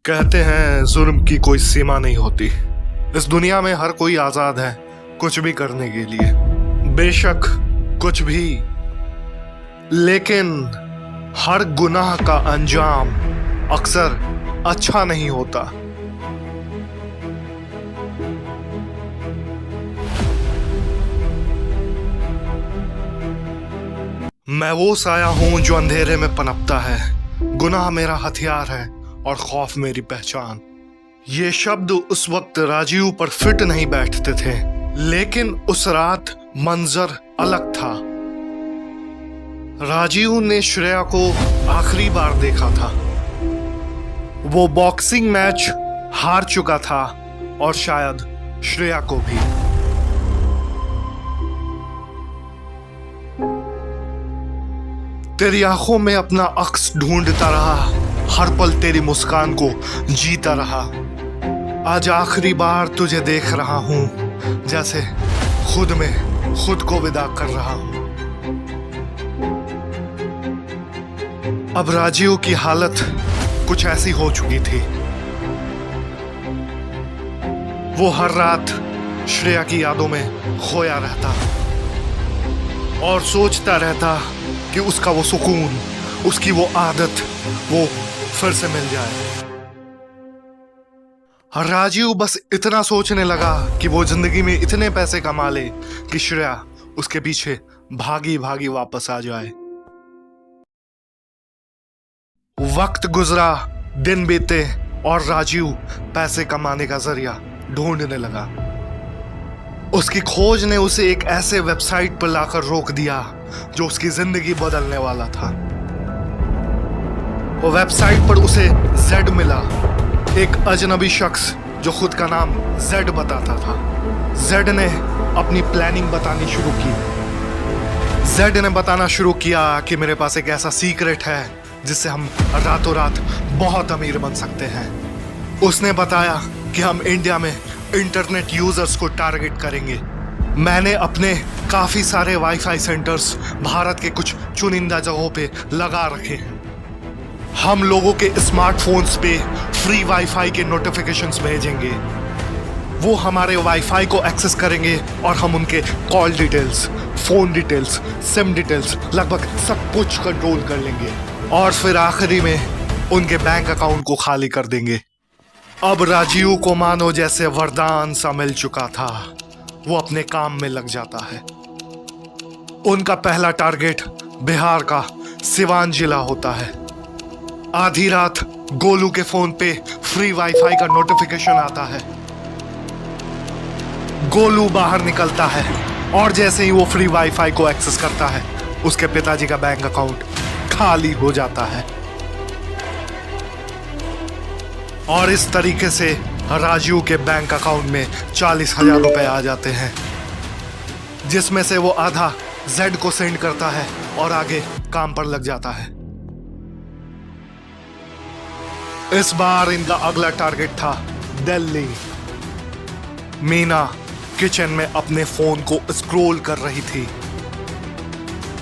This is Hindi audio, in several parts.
कहते हैं जुर्म की कोई सीमा नहीं होती। इस दुनिया में हर कोई आजाद है कुछ भी करने के लिए, बेशक कुछ भी, लेकिन हर गुनाह का अंजाम अक्सर अच्छा नहीं होता। मैं वो साया हूं जो अंधेरे में पनपता है। गुनाह मेरा हथियार है और खौफ मेरी पहचान। ये शब्द उस वक्त राजीव पर फिट नहीं बैठते थे, लेकिन उस रात मंजर अलग था। राजीव ने श्रेया को आखिरी बार देखा था। वो बॉक्सिंग मैच हार चुका था और शायद श्रेया को भी। तेरी आंखों में अपना अक्स ढूंढता रहा, हर पल तेरी मुस्कान को जीता रहा। आज आखिरी बार तुझे देख रहा हूं, जैसे खुद में खुद को विदा कर रहा हूं। अब राजीव की हालत कुछ ऐसी हो चुकी थी। वो हर रात श्रेया की यादों में खोया रहता और सोचता रहता कि उसका वो सुकून, उसकी वो आदत वो फिर से मिल जाए। राजीव बस इतना सोचने लगा कि वो जिंदगी में इतने पैसे कमा ले कि श्रेया उसके पीछे भागी भागी वापस आ जाए। वक्त गुजरा, दिन बीते और राजीव पैसे कमाने का जरिया ढूंढने लगा। उसकी खोज ने उसे एक ऐसे वेबसाइट पर लाकर रोक दिया जो उसकी जिंदगी बदलने वाला था। वो वेबसाइट पर उसे जेड मिला, एक अजनबी शख्स जो खुद का नाम जेड बताता था। जेड ने अपनी प्लानिंग बतानी शुरू की। जेड ने बताना शुरू किया कि मेरे पास एक ऐसा सीक्रेट है जिससे हम रातों रात बहुत अमीर बन सकते हैं। उसने बताया कि हम इंडिया में इंटरनेट यूजर्स को टारगेट करेंगे। मैंने अपने काफी सारे वाईफाई सेंटर्स भारत के कुछ चुनिंदा जगहों पे लगा रखे हैं। हम लोगों के स्मार्टफोन्स पे फ्री वाईफाई के नोटिफिकेशंस भेजेंगे। वो हमारे वाईफाई को एक्सेस करेंगे और हम उनके call details, phone details, SIM details, लगभग सब कुछ कंट्रोल कर लेंगे और फिर आखिरी में उनके बैंक अकाउंट को खाली कर देंगे। अब राजीव को मानो जैसे वरदान सा मिल चुका था। वो अपने काम में लग जाता है। उनका पहला टारगेट बिहार का सिवान जिला होता है। आधी रात गोलू के फोन पे फ्री वाईफाई का नोटिफिकेशन आता है। गोलू बाहर निकलता है और जैसे ही वो फ्री वाईफाई को एक्सेस करता है, उसके पिताजी का बैंक अकाउंट खाली हो जाता है। और इस तरीके से राजीव के बैंक अकाउंट में 40,000 रुपए आ जाते हैं, जिसमें से वो आधा जेड को सेंड करता है और आगे काम पर लग जाता है। इस बार इनका अगला टारगेट था दिल्ली। मीना किचन में अपने फोन को स्क्रॉल कर रही थी,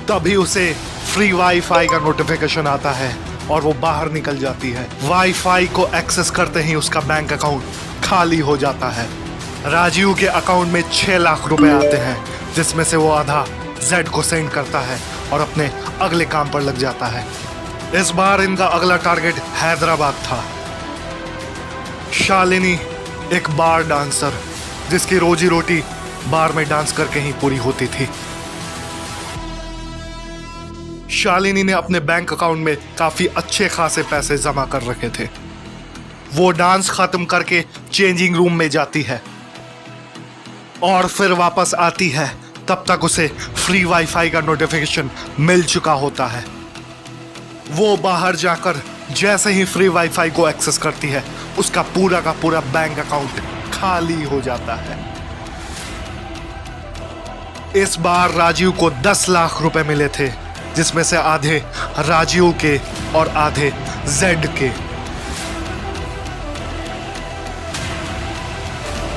तभी उसे फ्री वाईफाई का नोटिफिकेशन आता है और वो बाहर निकल जाती है। वाईफाई को एक्सेस करते ही उसका बैंक अकाउंट खाली हो जाता है। राजीव के अकाउंट में 6 लाख रुपए आते हैं, जिसमें से वो आधा जेड को सेंड करता है और अपने अगले काम पर लग जाता है। इस बार इनका अगला टारगेट हैदराबाद था। शालिनी एक बार डांसर, जिसकी रोजी रोटी बार में डांस करके ही पूरी होती थी। शालिनी ने अपने बैंक अकाउंट में काफी अच्छे खासे पैसे जमा कर रखे थे। वो डांस खत्म करके चेंजिंग रूम में जाती है और फिर वापस आती है। तब तक उसे फ्री वाईफाई का नोटिफिकेशन मिल चुका होता है। वो बाहर जाकर जैसे ही फ्री वाईफाई को एक्सेस करती है, उसका पूरा का पूरा बैंक अकाउंट खाली हो जाता है। इस बार राजीव को 10 लाख रुपए मिले थे, जिसमें से आधे राजीव के और आधे जेड के।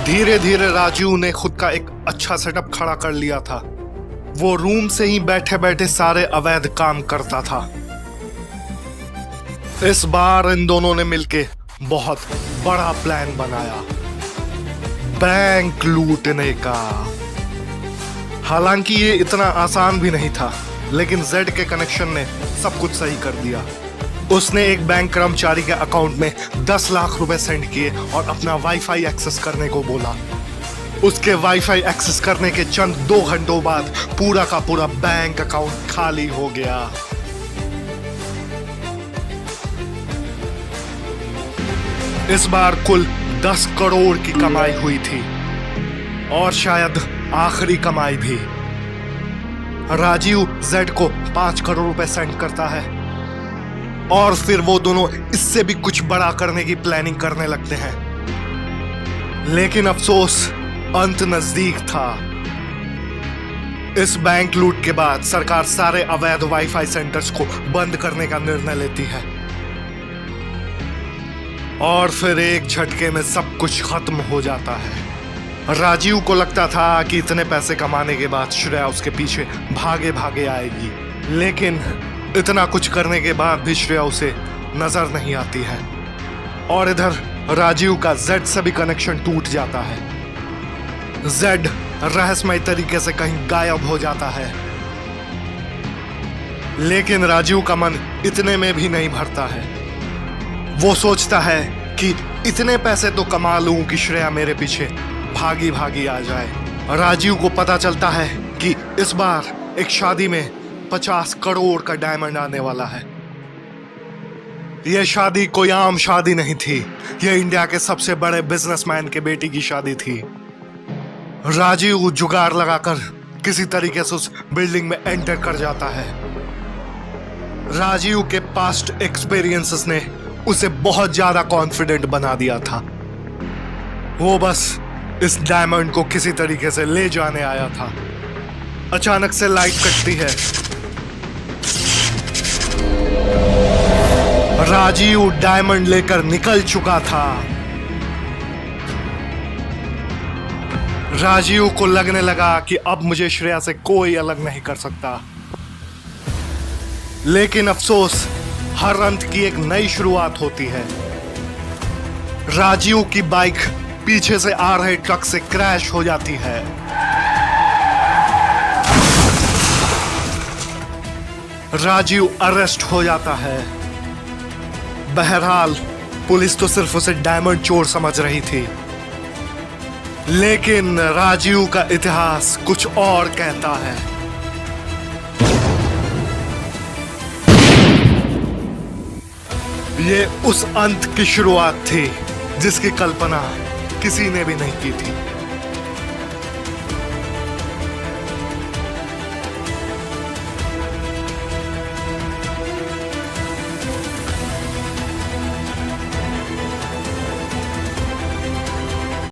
धीरे धीरे राजीव ने खुद का एक अच्छा सेटअप खड़ा कर लिया था। वो रूम से ही बैठे बैठे सारे अवैध काम करता था। इस बार इन दोनों ने मिलके बहुत बड़ा प्लान बनाया, बैंक लूटने का। हालांकि ये इतना आसान भी नहीं था, लेकिन जेड के कनेक्शन ने सब कुछ सही कर दिया। उसने एक बैंक कर्मचारी के अकाउंट में 10 लाख रुपए सेंड किए और अपना वाईफाई एक्सेस करने को बोला। उसके वाईफाई एक्सेस करने के चंद 2 घंटों बाद पूरा का पूरा बैंक अकाउंट खाली हो गया। इस बार कुल 10 करोड़ की कमाई हुई थी और शायद आखिरी कमाई भी। राजीव जेड को 5 करोड़ रुपए सेंड करता है और फिर वो दोनों इससे भी कुछ बड़ा करने की प्लानिंग करने लगते हैं। लेकिन अफसोस, अंत नजदीक था। इस बैंक लूट के बाद सरकार सारे अवैध वाईफाई सेंटर्स को बंद करने का निर्णय लेती है और फिर एक झटके में सब कुछ खत्म हो जाता है। राजीव को लगता था कि इतने पैसे कमाने के बाद श्रेया उसके पीछे भागे भागे आएगी, लेकिन इतना कुछ करने के बाद भी श्रेया उसे नजर नहीं आती है और इधर राजीव का जेड से भी कनेक्शन टूट जाता है। जेड रहस्यमय तरीके से कहीं गायब हो जाता है, लेकिन राजीव का मन इतने में भी नहीं भरता है। वो सोचता है कि इतने पैसे तो कमा लूं कि श्रेया मेरे पीछे भागी भागी आ जाए। राजीव को पता चलता है कि इस बार एक शादी में 50 करोड़ का डायमंड आने वाला है। यह शादी कोई आम शादी नहीं थी, यह इंडिया के सबसे बड़े बिजनेसमैन के बेटी की शादी थी। राजीव जुगाड़ लगाकर किसी तरीके से उस बिल्डिंग में एंटर कर जाता है। राजीव के पास्ट एक्सपीरियंसेस ने उसे बहुत ज्यादा कॉन्फिडेंट बना दिया था। वो बस इस डायमंड को किसी तरीके से ले जाने आया था। अचानक से लाइट कटती है। राजीव डायमंड लेकर निकल चुका था। राजीव को लगने लगा कि अब मुझे श्रेया से कोई अलग नहीं कर सकता, लेकिन अफसोस, हर अंत की एक नई शुरुआत होती है। राजीव की बाइक पीछे से आ रहे ट्रक से क्रैश हो जाती है। राजीव अरेस्ट हो जाता है। बहरहाल पुलिस तो सिर्फ उसे डायमंड चोर समझ रही थी, लेकिन राजीव का इतिहास कुछ और कहता है। ये उस अंत की शुरुआत थी जिसकी कल्पना किसी ने भी नहीं की थी।